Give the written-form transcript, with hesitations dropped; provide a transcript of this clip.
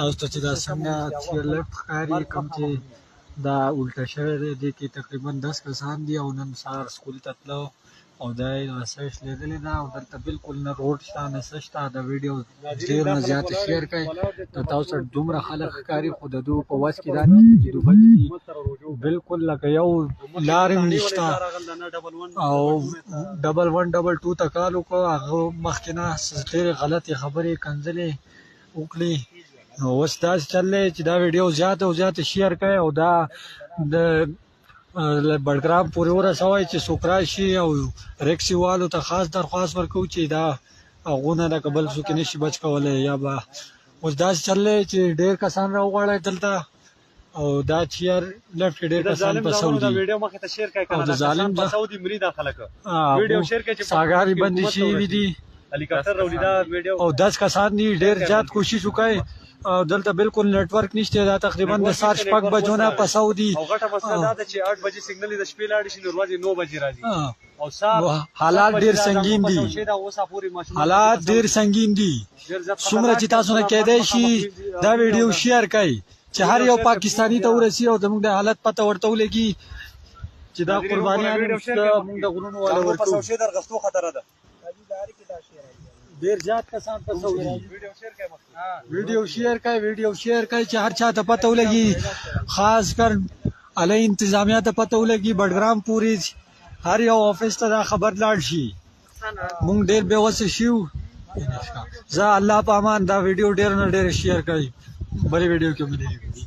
تاسو ته چې دا څنګه چیرلیفټ ښکاري کوم چې دا الټه شوی دی دې کې تقریبا 10 کسان دي او نن سهار سکول ته تلو او دا یې رسش لیدلې ده او دلته بالکل نه روډ شته نه څه شته دا ویډیو ډېر نه زیات شیر کړئ نو تاسو ته دومره خلک ښکاري خو د دوی په وس کې دا نه چې دوی بالکل لکه یو لار هم نشته او 1122 ته کال وکړو هغه مخکې نه ډېرې غلطې خبرې کنځلې وکړي نو اوس داسې چل دی چې دا ویډیو زیاته او زیاته شیر کړئ او دا د بډګرام پورې ورسوئ چې څوک راشي او ریکسي والو ته خاص درخواست ورکوو چې دا هغونه لکه بل څوک یې نشي بچ کولی یا به اوس داسې چل دی چې ډېر کسان راوغواړئ دلته او دا چیر لیفټ کې ډېر کسان پسو دي او د ظالم ساګارې بندې شوي دي او 10 کسان دي ډېر زیات کوشش وکړئ او دلته بالکل نیټ ورک نشته دا تقریبا د سات شپږ بجو نه پسو دي او غټه مسله دا ده چې 8 بجې سیګنل د شپې لاړ شي نو ورځې 9 بجې راځي او حالات ډېر سنگین دي حالات ډېر سنگین دي څومره چې تاسو نه کېدای شي دا ویډیو شیر کړئ چې هر یو پاکستانی ته ورسي او زموږ د حالت پته ورته ولګي چې دا قربانیان موږ د غرونو والا ورکو ډېر زیات کسان پسو دي ویډیو شیر کړئ چې هر چا ته پته ولګي خاص کر علی انتظامیه ته پته ولګي بډګرام پورې هر یو آفس ته دا خبر لاړ شي موږ ډېر بې وسه شو زه الله په امان دا ویډیو ډېر نه ډېر شیر کړئ بلې ویډیو کې ملګري